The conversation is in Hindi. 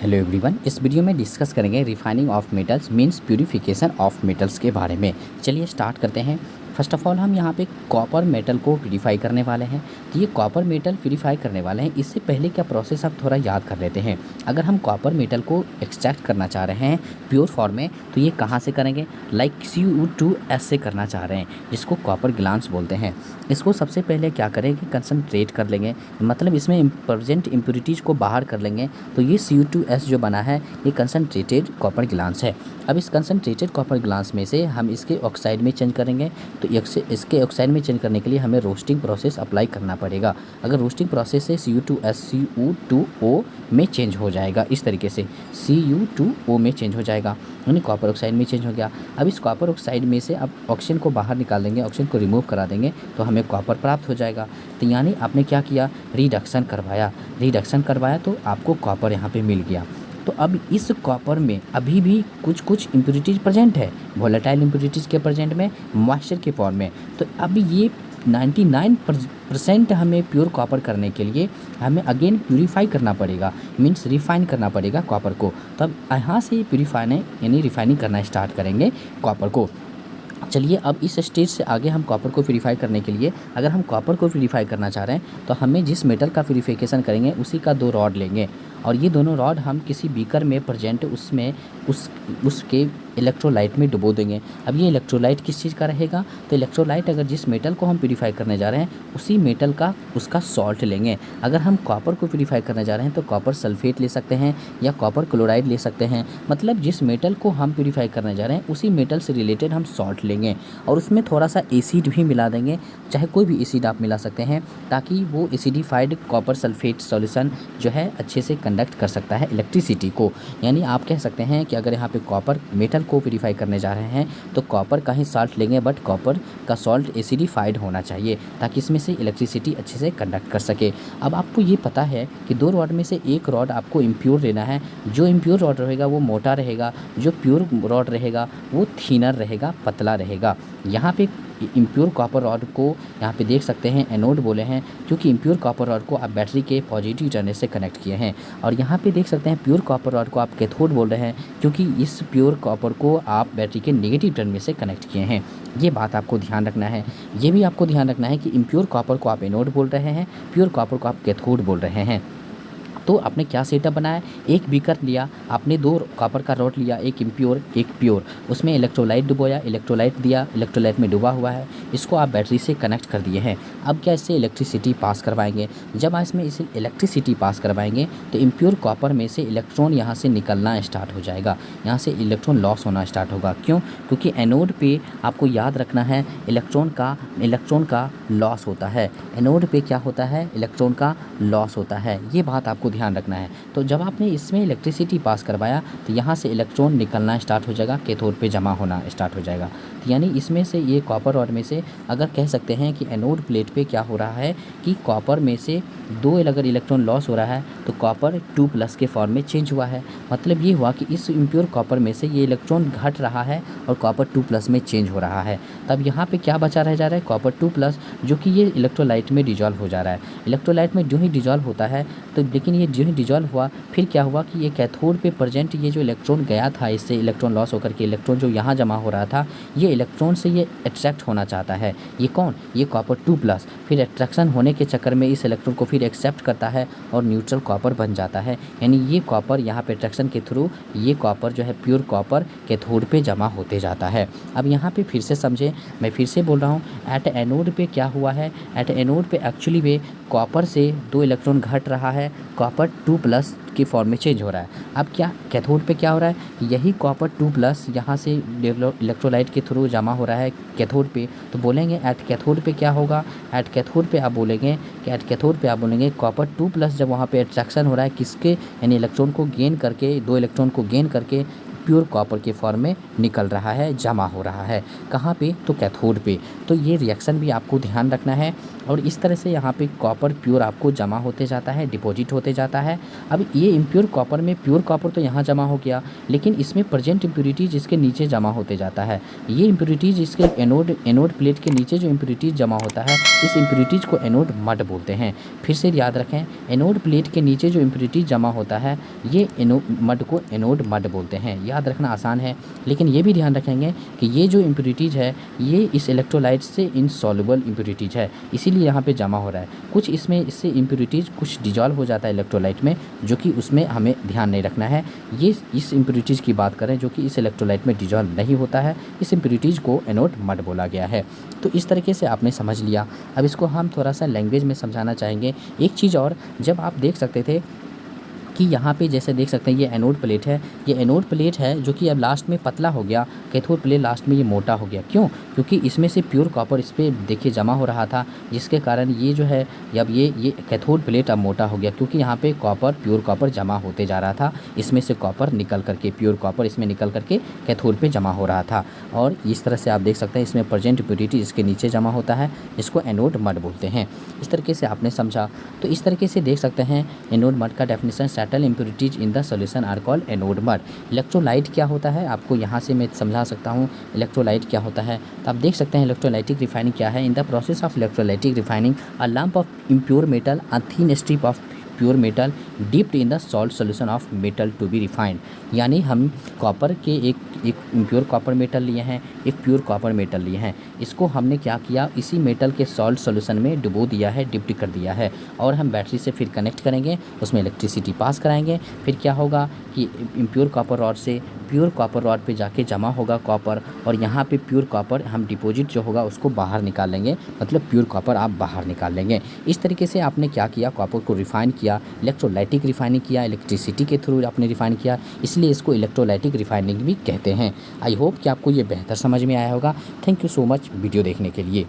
हेलो एवरीवन, इस वीडियो में डिस्कस करेंगे refining of metals means purification of metals के बारे में। चलिए स्टार्ट करते हैं। फर्स्ट ऑफ ऑल हम यहाँ पे कॉपर मेटल को प्यूरिफाई करने वाले हैं। तो ये कॉपर मेटल प्यूरिफाई करने वाले हैं, इससे पहले क्या प्रोसेस आप थोड़ा याद कर लेते हैं। अगर हम कॉपर मेटल को एक्सट्रैक्ट करना चाह रहे हैं प्योर फॉर्म में, तो ये कहाँ से करेंगे? लाइक Cu2S से करना चाह रहे हैं, जिसको कॉपर ग्लांस बोलते हैं। इसको सबसे पहले क्या करेंगे, कंसनट्रेट कर लेंगे, मतलब इसमें प्रेजेंट इम्प्योरिटीज़ को बाहर कर लेंगे। तो ये Cu2S जो बना है ये कंसनट्रेटेड कॉपर ग्लांस है। अब इस कंसनट्रेटेड कॉपर ग्लांस में से हम इसके ऑक्साइड में चेंज करेंगे। तो इसके ऑक्साइड में चेंज करने के लिए हमें रोस्टिंग प्रोसेस अप्लाई करना पड़ेगा। अगर रोस्टिंग प्रोसेस से Cu2S Cu2O में चेंज हो जाएगा, इस तरीके से Cu2O में चेंज हो जाएगा, यानी कॉपर ऑक्साइड में चेंज हो गया। अब इस कॉपर ऑक्साइड में से अब ऑक्सीजन को बाहर निकाल देंगे, ऑक्सीजन को रिमूव करा देंगे, तो हमें कॉपर प्राप्त हो जाएगा। तो यानी आपने क्या किया, रिडक्शन करवाया तो आपको कॉपर यहाँ पे मिल गया। तो अब इस कॉपर में अभी भी कुछ इम्प्योरिटीज़ प्रेजेंट है, वोलेटाइल इम्प्योरिटीज़ के प्रेजेंट में, मॉइस्चर के फॉर्म में। तो अब ये 99% हमें प्योर कॉपर करने के लिए हमें अगेन प्यूरीफाई करना पड़ेगा, मीन्स रिफाइन करना पड़ेगा कॉपर को। तब यहाँ से प्यूरीफाई यानी रिफाइनिंग करना स्टार्ट करेंगे कॉपर को। चलिए अब इस स्टेज से आगे हम कॉपर को प्यूरीफाई करने के लिए, अगर हम कॉपर को प्यूरीफाई करना चाह रहे हैं तो हमें जिस मेटल का प्यूरीफिकेशन करेंगे उसी का 2 रॉड लेंगे, और ये दोनों रॉड हम किसी बीकर में प्रेजेंट उसमें उसके इलेक्ट्रोलाइट में डुबो देंगे। अब ये इलेक्ट्रोलाइट किस चीज़ का रहेगा? तो इलेक्ट्रोलाइट अगर जिस मेटल को हम प्यूरीफाई करने जा रहे हैं उसी मेटल का उसका सॉल्ट लेंगे। अगर हम कॉपर को प्यूरीफाई करने जा रहे हैं तो कॉपर सल्फेट ले सकते हैं या कॉपर क्लोराइड ले सकते हैं, मतलब जिस मेटल को हम प्यूरीफाई करने जा रहे हैं उसी मेटल से रिलेटेड हम सॉल्ट लेंगे, और उसमें थोड़ा सा एसिड भी मिला देंगे, चाहे कोई भी एसिड आप मिला सकते हैं, ताकि वो एसिडिफाइड कॉपर सल्फेट सॉल्यूशन जो है अच्छे से कंडक्ट कर सकता है इलेक्ट्रिसिटी को। यानी आप कह सकते हैं कि अगर यहाँ पे कॉपर मेटल को प्यूरीफाई करने जा रहे हैं तो कॉपर का ही सॉल्ट लेंगे, बट कॉपर का सॉल्ट एसिडिफाइड होना चाहिए ताकि इसमें से इलेक्ट्रिसिटी अच्छे से कंडक्ट कर सके। अब आपको ये पता है कि 2 रॉड में से एक रॉड आपको इम्प्योर लेना है। जो इम्प्योर रॉड रहेगा वो मोटा रहेगा, जो प्योर रॉड रहेगा वो थिनर रहेगा, पतला रहेगा। यहाँ पे इम्प्योर कॉपर रॉड को यहाँ पे देख सकते हैं एनोड बोले हैं, क्योंकि इम्प्योर कॉपर रॉड को आप बैटरी के पॉजिटिव टर्मिनल से कनेक्ट किए हैं, और यहाँ पे देख सकते हैं प्योर कॉपर रॉड को आप कैथोड बोल रहे हैं, क्योंकि इस प्योर कॉपर को आप बैटरी के नेगेटिव टर्मिनल से कनेक्ट किए हैं। ये बात आपको ध्यान रखना है। ये भी आपको ध्यान रखना है कि इम्प्योर कॉपर को आप एनोड बोल रहे हैं, प्योर कॉपर को आप कैथोड बोल रहे हैं। तो आपने क्या सेटअप बनाया, एक बीकर लिया आपने, 2 कॉपर का रॉड लिया, एक इम्प्योर एक प्योर, उसमें इलेक्ट्रोलाइट डुबोया, इलेक्ट्रोलाइट दिया, इलेक्ट्रोलाइट में डूबा हुआ है, इसको आप बैटरी से कनेक्ट कर दिए हैं। अब क्या इससे इलेक्ट्रिसिटी पास करवाएंगे? जब आप इसमें इसे इलेक्ट्रिसिटी पास करवाएंगे तो इम्प्योर कॉपर में से इलेक्ट्रॉन यहाँ से निकलना स्टार्ट हो जाएगा, यहाँ से इलेक्ट्रॉन लॉस होना स्टार्ट होगा। क्यों? क्योंकि एनोड पे आपको याद रखना है इलेक्ट्रॉन का लॉस होता है। एनोड पे क्या होता है? इलेक्ट्रॉन का लॉस होता है। ये बात आपको ध्यान रखना है। तो जब आपने इसमें इलेक्ट्रिसिटी पास करवाया तो यहाँ से इलेक्ट्रॉन निकलना स्टार्ट हो जाएगा, कैथोड पे जमा होना स्टार्ट हो जाएगा। तो यानी इसमें से ये कॉपर रॉड में से अगर कह सकते हैं कि एनोड प्लेट पे क्या हो रहा है कि कॉपर में से 2 अगर इलेक्ट्रॉन लॉस हो रहा है तो कॉपर 2+ के फॉर्म में चेंज हुआ है। मतलब ये हुआ कि इस इम्प्योर कॉपर में से ये इलेक्ट्रॉन घट रहा है और कॉपर 2+ में चेंज हो रहा है। तब यहाँ पे क्या बचा रह जा रहा है? कॉपर 2+, जो कि ये इलेक्ट्रोलाइट में डिजॉल्व हो जा रहा है। इलेक्ट्रोलाइट में जो ही डिजॉल्व होता है तो लेकिन ये जो ही डिजॉल्व हुआ फिर क्या हुआ कि ये कैथोड पे प्रेजेंट ये जो इलेक्ट्रॉन गया था, इससे इलेक्ट्रॉन लॉस होकर के इलेक्ट्रॉन जो यहाँ जमा हो रहा था, ये इलेक्ट्रॉन से ये अट्रैक्ट होना चाहता है। ये कौन? ये कॉपर 2+। फिर अट्रैक्शन होने के चक्कर में इस इलेक्ट्रॉन को फिर एक्सेप्ट करता है और न्यूट्रल कॉपर बन जाता है। यानी ये कॉपर यहाँ पे अट्रैक्शन के थ्रू ये कॉपर जो है प्योर कॉपर कैथोड पे जमा होते जाता है। अब यहाँ पे फिर से समझें, मैं फिर से बोल रहा हूँ, एट एनोड पे क्या हुआ है? एट एनोड पे एक्चुअली में कॉपर से 2 इलेक्ट्रॉन घट रहा है, कॉपर 2+ के फॉर्म में चेंज हो रहा है। अब क्या कैथोड पे क्या हो रहा है? यही कॉपर 2+ यहाँ से इलेक्ट्रोलाइट के थ्रू जमा हो रहा है कैथोड पे। तो बोलेंगे एट कैथोड पे क्या होगा? एट कैथोड पे आप बोलेंगे कि एट कैथोड पे आप बोलेंगे कॉपर 2+ जब वहाँ पे अट्रैक्शन हो रहा है किसके, यानी इलेक्ट्रॉन को गेन करके, 2 इलेक्ट्रॉन को गेन करके प्योर कॉपर के फॉर्म में निकल रहा है, जमा हो रहा है। कहाँ पे? तो कैथोड पे। तो ये रिएक्शन भी आपको ध्यान रखना है और इस तरह से यहाँ पे कॉपर प्योर आपको जमा होते जाता है, डिपॉजिट होते जाता है। अब ये इम्प्योर कॉपर में प्योर कॉपर तो यहाँ जमा हो गया, लेकिन इसमें प्रेजेंट इम्प्योरिटीज इसके नीचे जमा होते जाता है। ये इम्प्योरिटीज इसके एनोड प्लेट के नीचे जो इम्प्योरिटीज जमा होता है, इस इम्प्योरिटीज को एनोड मड बोलते हैं। फिर से याद रखें, एनोड प्लेट के नीचे जो इम्प्योरिटीज जमा होता है, ये मड को एनोड मड बोलते हैं। याद रखना आसान है, लेकिन ये भी ध्यान रखेंगे कि ये जो इम्प्योरिटीज है ये इस इलेक्ट्रोलाइट से इनसॉल्युबल इम्प्योरिटीज है, इसीलिए यहाँ पे जमा हो रहा है। कुछ इसमें इससे इम्प्योरिटीज कुछ डिजॉल्व हो जाता है इलेक्ट्रोलाइट में, जो कि उसमें हमें ध्यान नहीं रखना है। ये इस इम्प्योरिटीज की बात करें जो कि इस इलेक्ट्रोलाइट में डिजॉल्व नहीं होता है, इस इम्प्योरिटीज को एनोड मड बोला गया है। तो इस तरीके से आपने समझ लिया। अब इसको हम थोड़ा सा लैंग्वेज में समझाना चाहेंगे। एक चीज़ और, जब आप देख सकते थे कि यहाँ पे जैसे देख सकते हैं ये एनोड प्लेट है, ये एनोड प्लेट है जो कि अब लास्ट में पतला हो गया, कैथोड प्लेट लास्ट में ये मोटा हो गया। क्यों? क्योंकि इसमें से प्योर कॉपर इस पर देखिए जमा हो रहा था, जिसके कारण ये जो है अब ये कैथोड प्लेट अब मोटा हो गया, क्योंकि यहाँ पे कॉपर प्योर कॉपर जमा होते जा रहा था। इसमें से कॉपर निकल करके, प्योर कॉपर इसमें निकल करके कैथोड पे जमा हो रहा था। और इस तरह से आप देख सकते हैं इसमें प्रेजेंट इम्प्योरिटी इसके नीचे जमा होता है, इसको एनोड मड बोलते हैं। इस तरीके से आपने समझा। तो इस तरीके से देख सकते हैं एनोड मड का definition, settle impurities in the solution are called anode mud. Electrolyte क्या होता है आपको यहाँ से मैं समझा सकता हूँ, इलेक्ट्रोलाइट क्या होता है। तो आप देख सकते हैं इलेक्ट्रोलाइटिक रिफाइनिंग क्या है। In the process of electrolytic refining a lump of impure metal, a thin strip of pure metal dipped in the salt solution of metal to be refined. यानी हम कॉपर के एक इम्प्योर कॉपर मेटल लिए हैं, एक प्योर कॉपर मेटल लिए हैं, इसको हमने क्या किया, इसी मेटल के सॉल्ट सोल्यूशन में डुबो दिया है, डिप्ट कर दिया है, और हम बैटरी से फिर कनेक्ट करेंगे, उसमें इलेक्ट्रिसिटी पास कराएंगे। फिर क्या होगा कि इम्प्योर कॉपर रॉड से प्योर कॉपर रॉड पे जाके जमा होगा कॉपर, और यहाँ पे प्योर कॉपर हम डिपॉजिट जो होगा उसको बाहर निकाल लेंगे, मतलब प्योर कॉपर आप बाहर निकाल लेंगे। इस तरीके से आपने क्या किया, कॉपर को रिफाइन किया, इलेक्ट्रोलाइटिक रिफाइनिंग किया, इलेक्ट्रिसिटी के थ्रू आपने रिफाइन किया, इसलिए इसको इलेक्ट्रोलाइटिक रिफाइनिंग भी कहते हैं। आई होप कि आपको ये बेहतर समझ में आया होगा। Thank you so much video देखने के लिए।